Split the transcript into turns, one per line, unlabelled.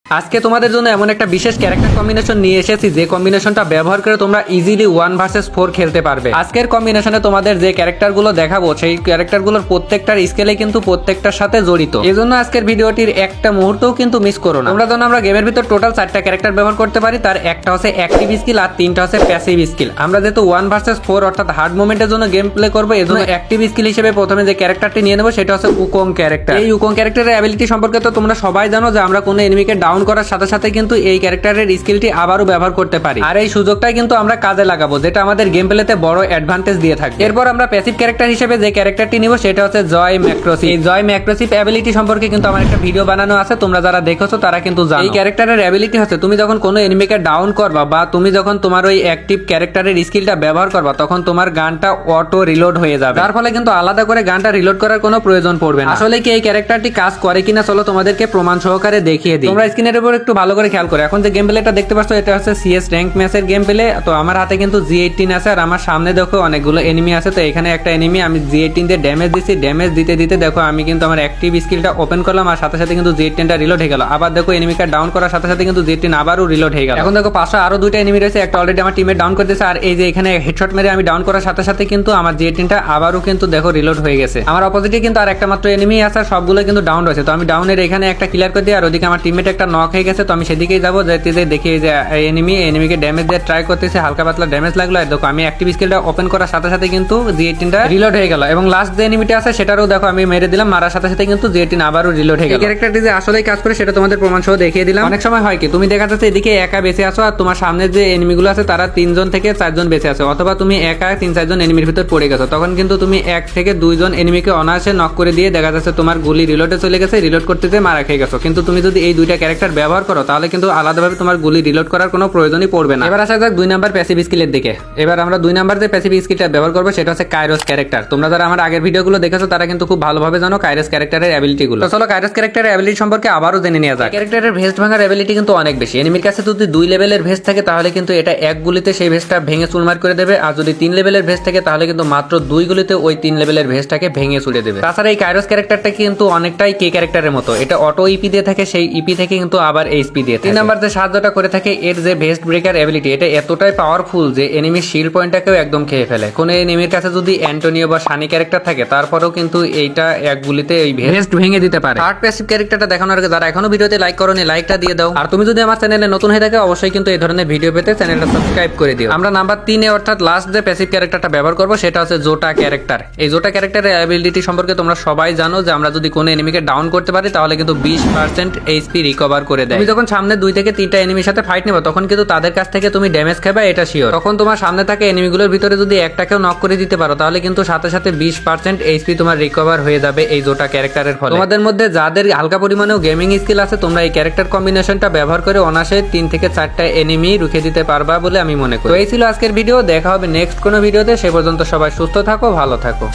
আজকে তোমাদের জন্য এমন একটা বিশেষ ক্যারেক্টার কম্বিনেশন নিয়ে এসেছি যে কম্বিনেশনটা ব্যবহার করে তোমরা ইজিলি 1 ভার্সেস 4 খেলতে পারবে। আজকের কম্বিনেশনে তোমাদের যে ক্যারেক্টারগুলো দেখাবো সেই ক্যারেক্টারগুলোর প্রত্যেকটার স্কেলে কিন্তু প্রত্যেকটার সাথে জড়িত। এজন্য আজকের ভিডিওটির একটা মুহূর্তও কিন্তু মিস করো না। তোমরা আমরা গেমের ভিতর টোটাল 4টা ক্যারেক্টার ব্যবহার করতে পারি, তার একটা হচ্ছে অ্যাক্টিভ স্কিল আর 3টা হচ্ছে প্যাসিভ স্কিল। আমরা যেহেতু 1 ভার্সেস 4 অর্থাৎ হার্ড মোমেন্টের জন্য গেম প্লে করবো, এজন্য অ্যাক্টিভ স্কিল হিসেবে প্রথমে যে ক্যারেক্টারটি নিয়ে নেবো সেটা হচ্ছে উকং ক্যারেক্টার। এই উকং ক্যারেক্টারের অ্যাবিলিটি সম্পর্কে তো তোমরা সবাই জানো যে আমরা কোনো এনিমিকে ডাউন করার সাথে সাথে কিন্তু এই ক্যারেক্টারের স্কিলটি আবারও ব্যবহার করতে পারি, আর এই সুযোগটাই কিন্তু আমরা কাজে লাগাবো, যেটা আমাদের গেম প্লেতে বড় অ্যাডভান্টেজ দিয়ে থাকে। এরপর আমরা প্যাসিভ ক্যারেক্টার হিসেবে যে ক্যারেক্টারটি নিব সেটা হচ্ছে জয় ম্যাক্রোসিপ। এই জয় ম্যাক্রোসিপ অ্যাবিলিটি সম্পর্কে কিন্তু আমার একটা ভিডিও বানানো আছে, তোমরা যারা দেখেছো তারা কিন্তু জানো। এই ক্যারেক্টারের অ্যাবিলিটি হচ্ছে তুমি যখন কোনো এনিমিকে ডাউন করবা বা তুমি যখন তোমার ওই অ্যাক্টিভ ক্যারেক্টারের স্কিলটা ব্যবহার করবা তখন তোমার গানটা অটো রিলোড হয়ে যাবে, তার ফলে কিন্তু আলাদা করে গানটা রিলোড করার কোনো প্রয়োজন পড়বে না। আসলে কি এই ক্যারেক্টারটি কাজ করে কিনা চলো তোমাদেরকে প্রমাণ সহকারে দেখিয়ে দিই। তোমরা স্ক্রিনের উপর একটু ভালো করে খেয়াল করো। এখন যে গেম প্লেটা দেখতে পাচ্ছ এটা হচ্ছে সিএস র্যাঙ্ক ম্যাচের গেম প্লে। তো আমার হাতে কিন্তু G18 আছে আর আমার সামনে দেখো অনেকগুলো এনিমি আছে। তো এখানে একটা এনিমি আমি G18 দিয়ে ড্যামেজ দিচ্ছি, ড্যামেজ দিতে দিতে দেখো আমি কিন্তু আমার অ্যাক্টিভ স্কিলটা ওপেন করলাম আর সাথে সাথে কিন্তু G18টা রিলোড হয়ে গেল। আবার দেখো এনিমিকে ডাউন করার সাথে সাথে কিন্তু G18 আবারও রিলোড হয়ে গেল। এখন দেখো পাশে আরো দুইটা এনিমি রয়েছে, একটা অলরেডি আমার টিমে ডাউন করে দিয়েছে আর এই যে এখানে হেডশট মেরে আমি ডাউন করার সাথে সাথে কিন্তু আমার G18টা আবারও কিন্তু দেখো রিলোড হয়ে গেছে। আমার অপোজিটে কিন্তু আর একটা মাত্র এনিমি আছে, সবগুলো কিন্তু ডাউন রয়েছে। তো আমি ডাউনের এখানে একটা ক্লিয়ার করে দিই আর ওদিকে আমার টিমমেট একটা নক হয়ে গেছে। তো আমি সেদিকেই যাবো, যেতে দেখি যে এনিমিকে ড্যামেজ দিয়ে ট্রাই করতেছে, হালকা পাতলা ড্যামেজ লাগলো। আর দেখো আমি অ্যাক্টিভ স্কিলটা ওপেন করার সাথে সাথে কিন্তু G18টা রিলোড হয়ে গেল এবং লাস্ট যে এনিমিটা আছে সেটারও দেখো আমি মেরে দিলাম, মারার সাথে সাথে কিন্তু G18 আবারও রিলোড হয়ে গেল। এই ক্যারেক্টারটি যে আসলেই কাজ করে সেটা তোমাদের প্রমাণ সহ দেখিয়ে দিলাম। অনেক সময় হয় কি তুমি দেখা যাচ্ছে এদিকে একা বেঁচে আছো আর তোমার সামনে যে এনিমিগুলো আছে তারা 3 জন থেকে 4 জন বেঁচে আছে, অথবা তুমি একা 3-4 জন এনিমির ভিতর পড়ে গেছো, তখন কিন্তু তুমি 1 থেকে 2 জন এনিমিকে অনায়াসে নক করে দিয়ে দেখা যাচ্ছে তোমার গুলি রিলোডে চলে গেছে, রিলোড করতে যেয়ে মারা খেয়ে গেছো। কিন্তু তুমি যদি এই দুইটা ক্যারেক্টার ব্যবহার করো তাহলে কিন্তু আলাদাভাবে তোমার গুলি রিলোড করার কোনো প্রয়োজনই পড়বে না। এবার আসা যাক 2 নাম্বার প্যাসিভ স্কিলের দিকে। এবার আমরা 2 নাম্বার যে প্যাসিভ স্কিলটা ব্যবহার করবো সেটা হচ্ছে কাইরোস ক্যারেক্টার। তোমরা যারা আমার আগের ভিডিওগুলো দেখেছো তারা কিন্তু খুব ভালোভাবে জানো কাইরোস ক্যারেক্টারের অ্যাবিলিটি গুলো। তো চলো কাইরোস ক্যারেক্টারের অ্যাবিলিটি সম্পর্কে আবারও জেনে নেওয়া যাক। ক্যারেক্টারের ভেস্ট ভাঙার অ্যাবিলিটি কিন্তু অনেক বেশি। এনিমির কাছে যদি 2 লেভেলের ভেস্ট থাকে তাহলে কিন্তু এটা এক গুলিতে সেই ভেস্টটা ভেঙে চুরমার করে দেবে, আর যদি 3 লেভেলের ভেস্ট থাকে তাহলে কিন্তু মাত্র 2 গুলিতে ওই 3 লেভেলের ভেস্টটাকে ভেঙে চুরে দেবে। তাছাড়া এই কাইরোস ক্যারেক্টারটা কিন্তু অনেকটাই কে ক্যারেক্টারের মতো, এটা অটো ইপি দিয়ে থাকে, সেই ইপি থেকে কিন্তু আবার এইচপি দিয়ে থাকে। 3 নাম্বার যে সাহায্যটা করে থাকে এর যে ভেস্ট ব্রেকার অ্যাবিলিটি, এটা এতটাই পাওয়ারফুল যে এনিমির শিল্ড পয়েন্টটাকেও একদম খেয়ে ফেলে। কোন এনিমির কাছে যদি অ্যান্টোনিও বা সানি ক্যারেক্টার থাকে তারপরেও কিন্তু এইটা এক গুলিতে এই ভেস্ট ভেঙে দিতে পারে। থার্ড প্যাসিভ ক্যারেক্টারটা দেখানোর আগে যারা এখনো ভিডিওতে লাইক করোনি লাইকটা দিয়ে দাও, আর তুমি যদি আমার চ্যানেলে নতুন হয়ে থাকে অবশ্যই কিন্তু এই ধরনের ভিডিও পেতে চ্যানেলটা সাবস্ক্রাইব করে দিও। আমরা নাম্বার 3 অর্থাৎ লাস্ট যে প্যাসিভ ক্যারেক্টারটা ব্যবহার করবো সেটা হচ্ছে জোটা ক্যারেক্টার। এই জোটা ক্যারেক্টারের অ্যাবিলিটি সম্পর্কে তোমরা সবাই জানো যে আমরা যদি কোনো এনিমিকে ডাউন করতে পারি তাহলে কিন্তু 20% এইচপি রিকভার করে দেয়। তুমি যখন সামনে 2 থেকে 3টা এনিমির সাথে ফাইট নেবে তখন কিন্তু তাদের কাছ থেকে তুমি ড্যামেজ খাবে, এটা শিওর। তখন তোমার সামনে থাকে এনিমিগুলোর ভিতরে যদি একটাকেও নক করে দিতে পারো তাহলে কিন্তু সাথে সাথে 20% এইচপি তোমার রিকভার হয়ে যাবে এই জোটা ক্যারেক্টারের ফলে। তোমাদের মধ্যে যাদের হালকা পরিমাণেও গেমিং স্কিল আছে তোমরা এই ক্যারেক্টার কম্বিনেশনটা ব্যবহার করে অনায়াসে 3 থেকে 4টা এনিমি রুখে দিতে পারবা বলে আমি মনে করি। তো এই ছিল আজকের ভিডিও, দেখা হবে নেক্সট কোনো ভিডিওতে। সে পর্যন্ত সবাই সুস্থ থাকো, ভালো থাকো।